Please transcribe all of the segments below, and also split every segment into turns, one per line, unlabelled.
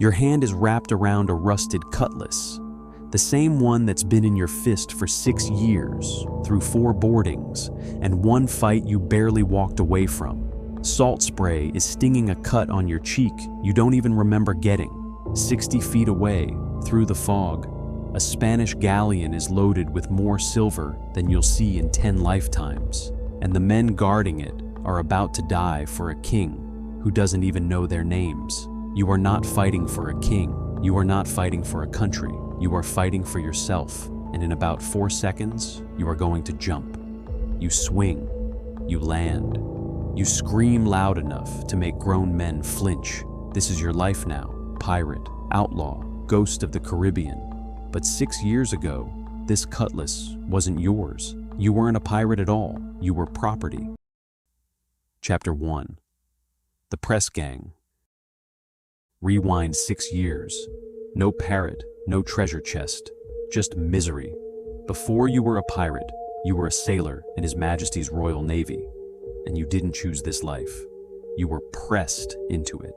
Your hand is wrapped around a rusted cutlass, the same one that's been in your fist for 6 years, through 4 boardings, and 1 fight you barely walked away from. Salt spray is stinging a cut on your cheek you don't even remember getting. 60 feet away, through the fog, a Spanish galleon is loaded with more silver than you'll see in 10 lifetimes, and the men guarding it are about to die for a king who doesn't even know their names. You are not fighting for a king. You are not fighting for a country. You are fighting for yourself, and in about 4 seconds, you are going to jump. You swing. You land. You scream loud enough to make grown men flinch. This is your life now, pirate, outlaw, ghost of the Caribbean. But 6 years ago, this cutlass wasn't yours. You weren't a pirate at all. You were property. Chapter 1. The Press Gang. Rewind 6 years. No parrot, no treasure chest, just misery. Before you were a pirate, you were a sailor in His Majesty's Royal Navy, and you didn't choose this life. You were pressed into it.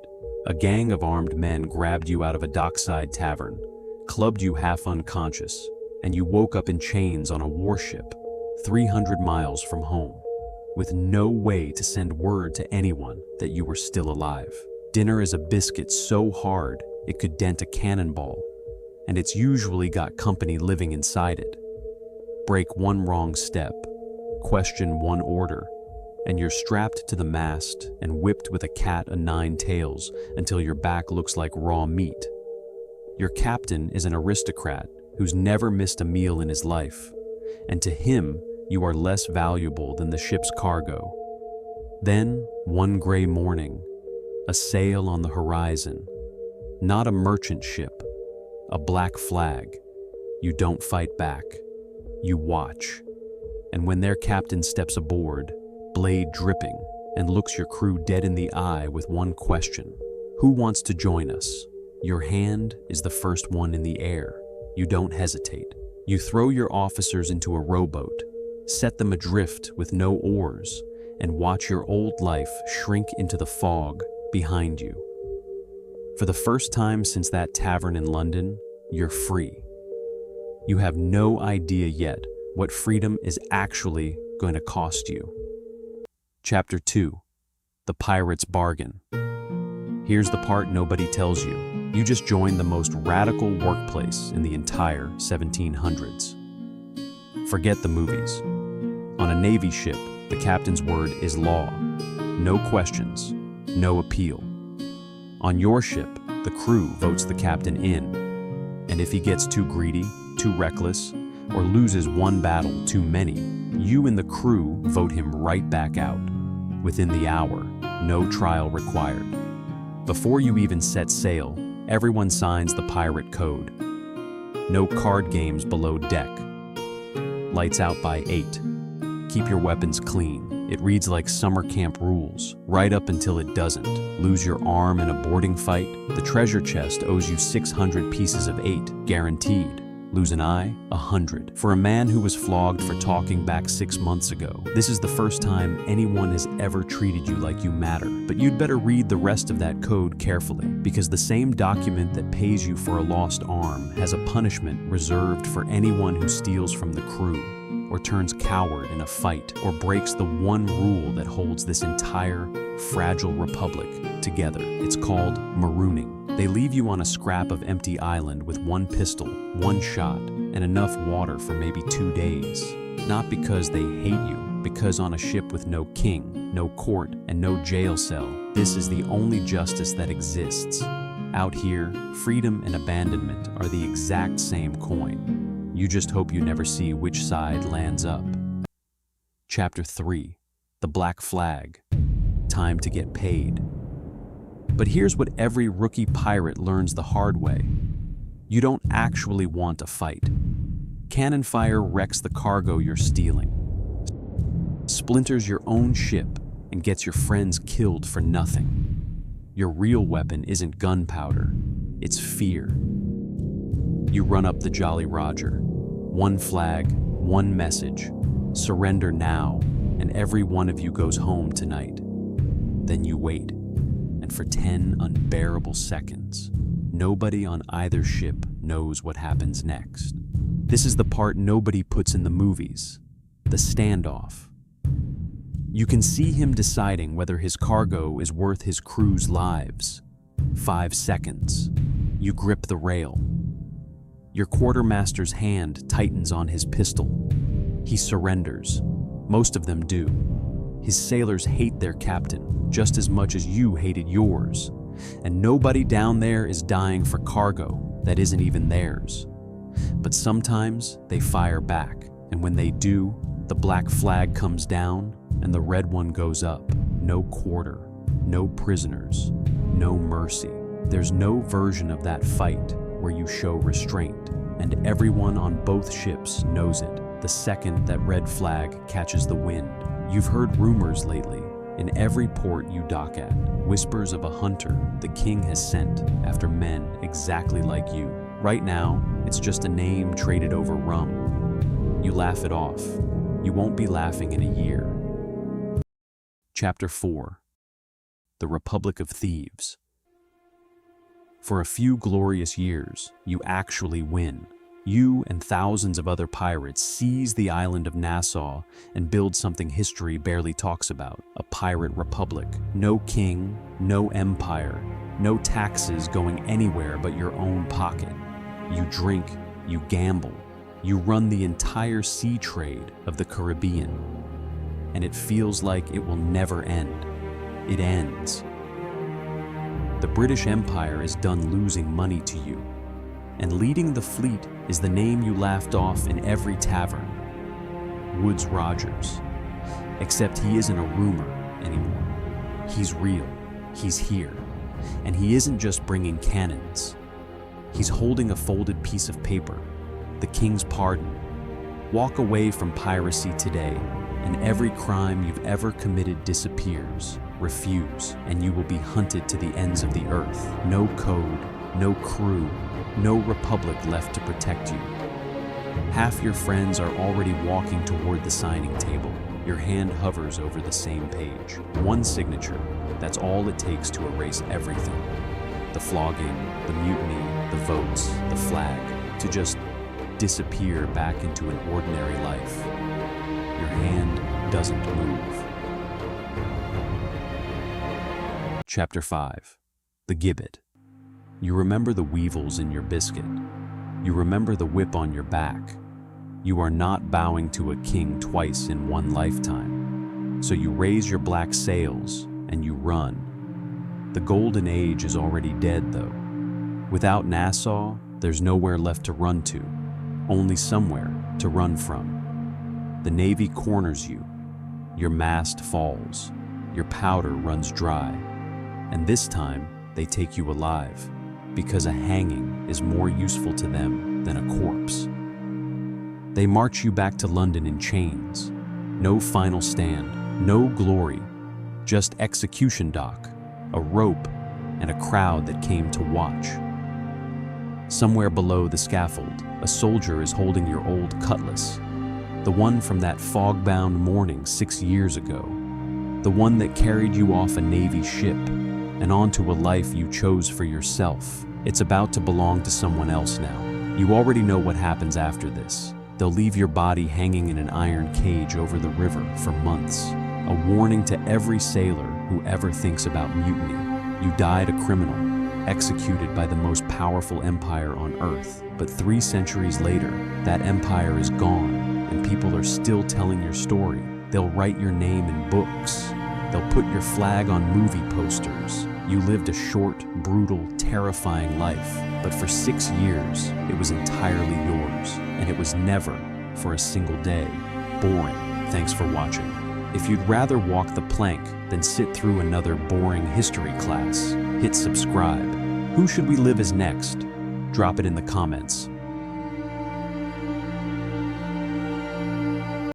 A gang of armed men grabbed you out of a dockside tavern, clubbed you half unconscious, and you woke up in chains on a warship 300 miles from home, with no way to send word to anyone that you were still alive. Dinner is a biscuit so hard it could dent a cannonball, and it's usually got company living inside it. Break one wrong step, question one order, and you're strapped to the mast and whipped with a cat o' 9 tails until your back looks like raw meat. Your captain is an aristocrat who's never missed a meal in his life, and to him, you are less valuable than the ship's cargo. Then, one gray morning, a sail on the horizon. Not a merchant ship, a black flag. You don't fight back. You watch. And when their captain steps aboard, blade dripping, and looks your crew dead in the eye with one question: who wants to join us? Your hand is the first one in the air. You don't hesitate. You throw your officers into a rowboat, set them adrift with no oars, and watch your old life shrink into the fog behind you. For the first time since that tavern in London, you're free. You have no idea yet what freedom is actually going to cost you. Chapter 2. The Pirate's Bargain. Here's the part nobody tells you. You just joined the most radical workplace in the entire 1700s. Forget the movies. On a Navy ship, the captain's word is law. No questions, no appeal. On your ship, the crew votes the captain in. And if he gets too greedy, too reckless, or loses one battle too many, you and the crew vote him right back out. Within the hour, no trial required. Before you even set sail, everyone signs the pirate code. No card games below deck. Lights out by 8. Keep your weapons clean. It reads like summer camp rules, right up until it doesn't. Lose your arm in a boarding fight, the treasure chest owes you 600 pieces of 8, guaranteed. Lose an eye, 100. For a man who was flogged for talking back 6 months ago, this is the first time anyone has ever treated you like you matter. But you'd better read the rest of that code carefully, because the same document that pays you for a lost arm has a punishment reserved for anyone who steals from the crew, or turns coward in a fight, or breaks the one rule that holds this entire fragile republic together. It's called marooning. They leave you on a scrap of empty island with 1 pistol, 1 shot, and enough water for maybe 2 days. Not because they hate you, because on a ship with no king, no court, and no jail cell, this is the only justice that exists. Out here, freedom and abandonment are the exact same coin. You just hope you never see which side lands up. Chapter 3. The Black Flag. Time to get paid. But here's what every rookie pirate learns the hard way. You don't actually want a fight. Cannon fire wrecks the cargo you're stealing, splinters your own ship, and gets your friends killed for nothing. Your real weapon isn't gunpowder, it's fear. You run up the Jolly Roger. 1 flag, 1 message. Surrender now, and every one of you goes home tonight. Then you wait. And for 10 unbearable seconds, Nobody on either ship knows what happens next. This is the part nobody puts in the movies, the standoff. You can see him deciding whether his cargo is worth his crew's lives. 5 seconds. You grip the rail. Your quartermaster's hand tightens on his pistol. He surrenders. Most of them do. His sailors hate their captain just as much as you hated yours. And nobody down there is dying for cargo that isn't even theirs. But sometimes they fire back, and when they do, the black flag comes down and the red one goes up. No quarter, no prisoners, no mercy. There's no version of that fight where you show restraint, and everyone on both ships knows it the second that red flag catches the wind. You've heard rumors lately. In every port you dock at, whispers of a hunter the king has sent after men exactly like you. Right now, it's just a name traded over rum. You laugh it off. You won't be laughing in a year. Chapter 4. The Republic of Thieves. For a few glorious years, you actually win. You and thousands of other pirates seize the island of Nassau and build something history barely talks about, a pirate republic. No king, no empire, no taxes going anywhere but your own pocket. You drink, you gamble, you run the entire sea trade of the Caribbean. And it feels like it will never end. It ends. The British Empire is done losing money to you. And leading the fleet is the name you laughed off in every tavern, Woodes Rogers. Except he isn't a rumor anymore. He's real, he's here, and he isn't just bringing cannons. He's holding a folded piece of paper, the king's pardon. Walk away from piracy today, and every crime you've ever committed disappears. Refuse, and you will be hunted to the ends of the earth. No code, no crew, no republic left to protect you. Half your friends are already walking toward the signing table. Your hand hovers over the same page. One signature, that's all it takes to erase everything. The flogging, the mutiny, the votes, the flag, to just disappear back into an ordinary life. Your hand doesn't move. Chapter 5. The Gibbet. You remember the weevils in your biscuit. You remember the whip on your back. You are not bowing to a king twice in one lifetime. So you raise your black sails and you run. The Golden Age is already dead, though. Without Nassau, there's nowhere left to run to, only somewhere to run from. The Navy corners you. Your mast falls. Your powder runs dry. And this time, they take you alive, because a hanging is more useful to them than a corpse. They march you back to London in chains. No final stand, no glory, just execution dock, a rope, and a crowd that came to watch. Somewhere below the scaffold, a soldier is holding your old cutlass, the one from that fog-bound morning 6 years ago, the one that carried you off a Navy ship and onto a life you chose for yourself. It's about to belong to someone else now. You already know what happens after this. They'll leave your body hanging in an iron cage over the river for months. A warning to every sailor who ever thinks about mutiny. You died a criminal, executed by the most powerful empire on earth. But 3 centuries later, that empire is gone, and people are still telling your story. They'll write your name in books. They'll put your flag on movie posters. You lived a short, brutal, terrifying life, but for 6 years, it was entirely yours, and it was never, for a single day, boring. Thanks for watching. If you'd rather walk the plank than sit through another boring history class, hit subscribe. Who should we live as next? Drop it in the comments.